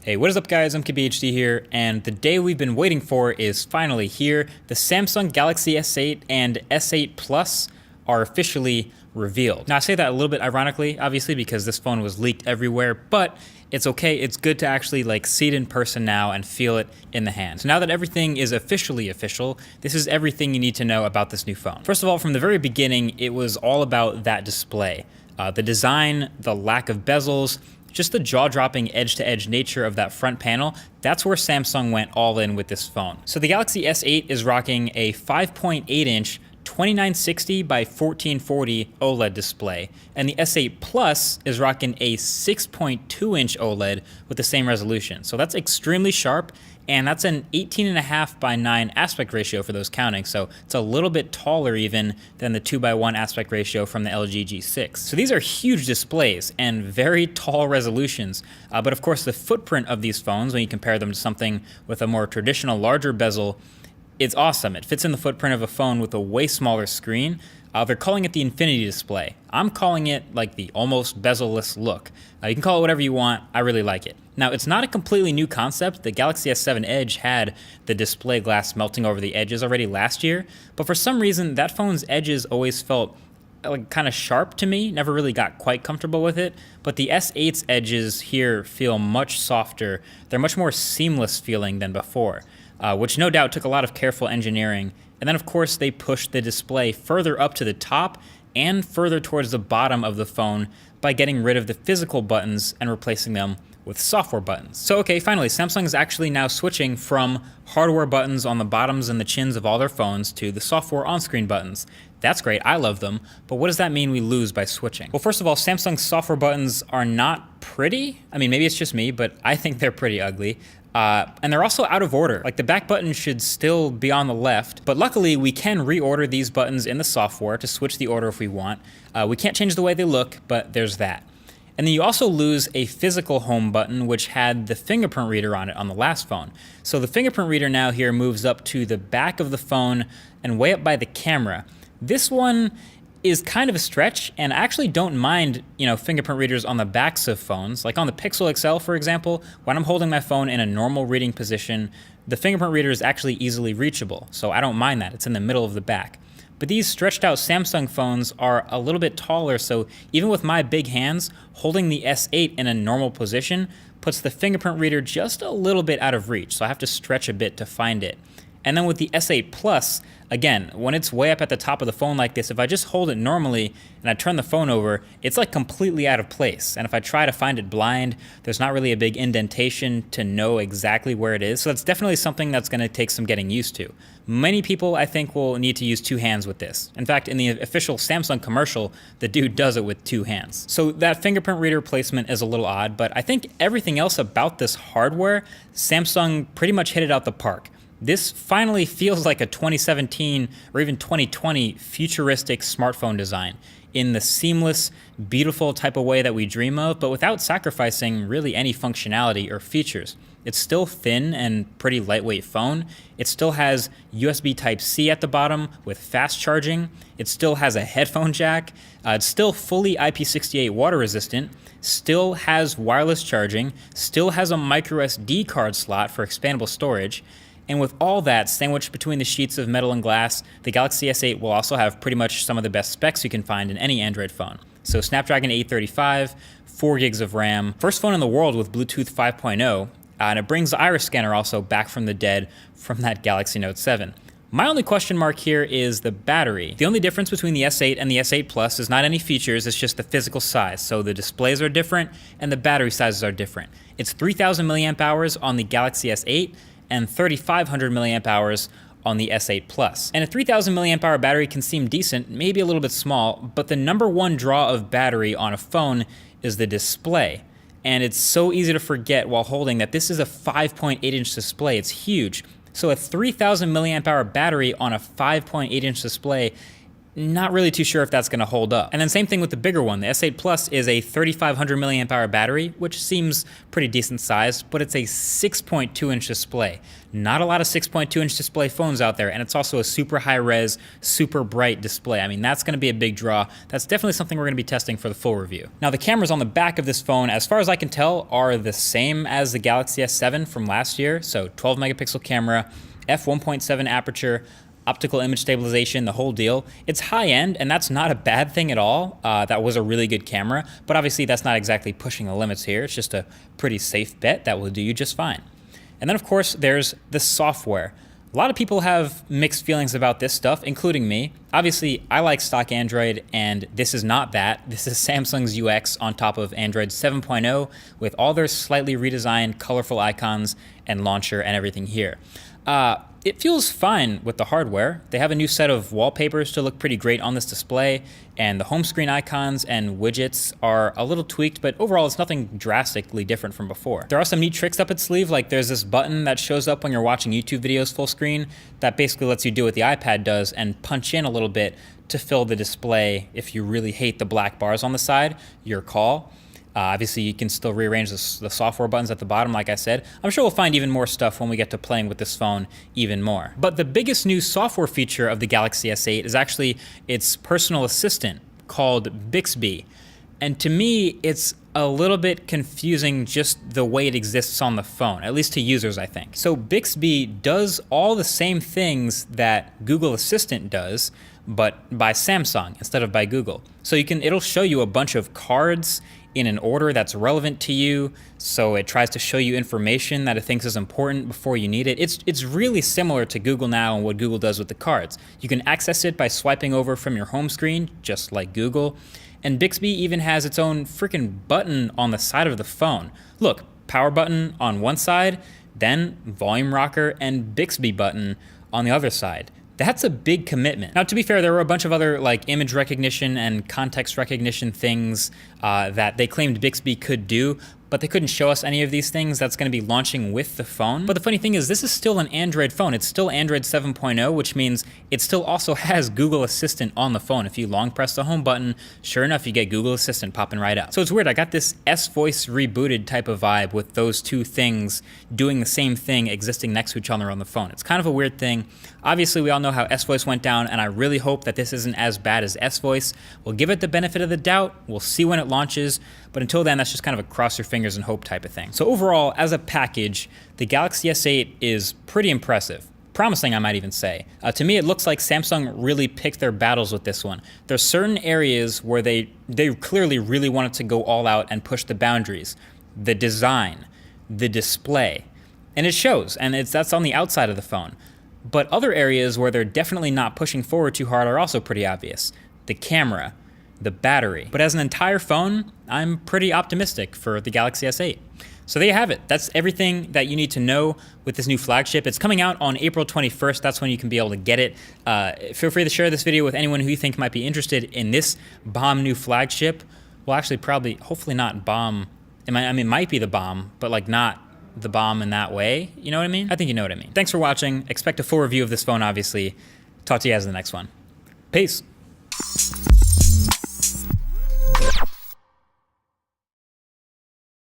Hey, what is up guys, I'm KBHD here, and the day we've been waiting for is finally here. The Samsung Galaxy S8 and S8 Plus are officially revealed. Now I say that a little bit ironically, obviously, because this phone was leaked everywhere, but it's okay, it's good to actually see it in person now and feel it in the hand. So now that everything is officially official, this is everything you need to know about this new phone. First of all, from the very beginning, it was all about that display. The design, the lack of bezels, just the jaw-dropping edge-to-edge nature of that front panel, that's where Samsung went all in with this phone. So the Galaxy S8 is rocking a 5.8-inch 2960 by 1440 OLED display, and the S8 Plus is rocking a 6.2-inch OLED with the same resolution. So that's extremely sharp, and that's an 18.5 by 9 aspect ratio for those counting, so it's a little bit taller even than the 2:1 aspect ratio from the LG G6. So these are huge displays and very tall resolutions, but of course the footprint of these phones, when you compare them to something with a more traditional larger bezel, it's awesome. It fits in the footprint of a phone with a way smaller screen. They're calling it the Infinity display. I'm calling it like the almost bezel-less look. You can call it whatever you want, I really like it. Now, it's not a completely new concept. The Galaxy S7 Edge had the display glass melting over the edges already last year, but for some reason, that phone's edges always felt kind of sharp to me, never really got quite comfortable with it, but the S8's edges here feel much softer. They're much more seamless feeling than before, which no doubt took a lot of careful engineering. And then of course they pushed the display further up to the top and further towards the bottom of the phone by getting rid of the physical buttons and replacing them with software buttons. So okay, finally, Samsung is actually now switching from hardware buttons on the bottoms and the chins of all their phones to the software on-screen buttons. That's great, I love them, but what does that mean we lose by switching? Well, first of all, Samsung's software buttons are not pretty. I mean, maybe it's just me, but I think they're pretty ugly. And they're also out of order. Like the back button should still be on the left, but luckily we can reorder these buttons in the software to switch the order if we want. We can't change the way they look, but there's that. And then you also lose a physical home button, which had the fingerprint reader on it on the last phone. So the fingerprint reader now here moves up to the back of the phone and way up by the camera. This one is kind of a stretch, and I actually don't mind, fingerprint readers on the backs of phones. Like on the Pixel XL, for example, when I'm holding my phone in a normal reading position, the fingerprint reader is actually easily reachable, so I don't mind that. It's in the middle of the back. But these stretched out Samsung phones are a little bit taller, so even with my big hands, holding the S8 in a normal position puts the fingerprint reader just a little bit out of reach, so I have to stretch a bit to find it. And then with the S8 Plus, again, when it's way up at the top of the phone like this, if I just hold it normally and I turn the phone over, it's like completely out of place. And if I try to find it blind, there's not really a big indentation to know exactly where it is. So that's definitely something that's going to take some getting used to. Many people, I think, will need to use two hands with this. In fact, in the official Samsung commercial, the dude does it with two hands. So that fingerprint reader placement is a little odd, but I think everything else about this hardware, Samsung pretty much hit it out the park. This finally feels like a 2017 or even 2020 futuristic smartphone design in the seamless, beautiful type of way that we dream of, but without sacrificing really any functionality or features. It's still thin and pretty lightweight phone. It still has USB Type-C at the bottom with fast charging. It still has a headphone jack. It's still fully IP68 water resistant, still has wireless charging, still has a micro SD card slot for expandable storage. And with all that sandwiched between the sheets of metal and glass, the Galaxy S8 will also have pretty much some of the best specs you can find in any Android phone. So Snapdragon 835, 4 gigs of RAM, first phone in the world with Bluetooth 5.0, and it brings the iris scanner also back from the dead from that Galaxy Note 7. My only question mark here is the battery. The only difference between the S8 and the S8 Plus is not any features, it's just the physical size. So the displays are different and the battery sizes are different. It's 3,000 milliamp hours on the Galaxy S8, and 3,500 milliamp hours on the S8 Plus. And a 3,000 milliamp hour battery can seem decent, maybe a little bit small, but the number one draw of battery on a phone is the display. And it's so easy to forget while holding that this is a 5.8-inch display. It's huge. So a 3,000 milliamp hour battery on a 5.8-inch display not really too sure if that's gonna hold up. And then same thing with the bigger one. The S8 Plus is a 3,500 milliamp hour battery, which seems pretty decent sized, but it's a 6.2 inch display. Not a lot of 6.2 inch display phones out there, and it's also a super high res, super bright display. I mean, that's gonna be a big draw. That's definitely something we're gonna be testing for the full review. Now, the cameras on the back of this phone, as far as I can tell, are the same as the Galaxy S7 from last year. So 12 megapixel camera, f1.7 aperture, optical image stabilization, the whole deal. It's high end, and that's not a bad thing at all. That was a really good camera, but obviously that's not exactly pushing the limits here. It's just a pretty safe bet that will do you just fine. And then of course, there's the software. A lot of people have mixed feelings about this stuff, including me. Obviously, I like stock Android, and this is not that. This is Samsung's UX on top of Android 7.0 with all their slightly redesigned, colorful icons and launcher and everything here. It feels fine with the hardware. They have a new set of wallpapers to look pretty great on this display, and the home screen icons and widgets are a little tweaked, but overall it's nothing drastically different from before. There are some neat tricks up its sleeve, like there's this button that shows up when you're watching YouTube videos full screen that basically lets you do what the iPad does and punch in a little bit to fill the display if you really hate the black bars on the side, your call. Obviously, you can still rearrange the software buttons at the bottom, like I said. I'm sure we'll find even more stuff when we get to playing with this phone even more. But the biggest new software feature of the Galaxy S8 is actually its personal assistant called Bixby. And to me, it's a little bit confusing just the way it exists on the phone, at least to users, I think. So Bixby does all the same things that Google Assistant does, but by Samsung instead of by Google. So it'll show you a bunch of cards in an order that's relevant to you, so it tries to show you information that it thinks is important before you need it. It's really similar to Google Now and what Google does with the cards. You can access it by swiping over from your home screen, just like Google, and Bixby even has its own freaking button on the side of the phone. Look, power button on one side, then volume rocker and Bixby button on the other side. That's a big commitment. Now, to be fair, there were a bunch of other like image recognition and context recognition things that they claimed Bixby could do, but they couldn't show us any of these things. That's going to be launching with the phone. But the funny thing is, this is still an Android phone. It's still Android 7.0, which means it still also has Google Assistant on the phone. If you long press the home button, sure enough, you get Google Assistant popping right up. So it's weird. I got this S-Voice rebooted type of vibe with those two things doing the same thing existing next to each other on the phone. It's kind of a weird thing. Obviously, we all know how S-Voice went down, and I really hope that this isn't as bad as S-Voice. We'll give it the benefit of the doubt. We'll see when it launches, but until then, that's just kind of a cross your fingers and hope type of thing. So overall, as a package, the Galaxy S8 is pretty impressive. Promising, I might even say. To me, it looks like Samsung really picked their battles with this one. There's certain areas where they clearly really wanted to go all out and push the boundaries. The design, the display, and it shows, and that's on the outside of the phone. But other areas where they're definitely not pushing forward too hard are also pretty obvious. The camera, the battery. But as an entire phone, I'm pretty optimistic for the Galaxy S8. So there you have it. That's everything that you need to know with this new flagship. It's coming out on April 21st. That's when you can be able to get it. Feel free to share this video with anyone who you think might be interested in this bomb new flagship. Well, actually, probably, hopefully not bomb. It might be the bomb, but like not the bomb in that way. You know what I mean? I think you know what I mean. Thanks for watching. Expect a full review of this phone, obviously. Talk to you guys in the next one. Peace.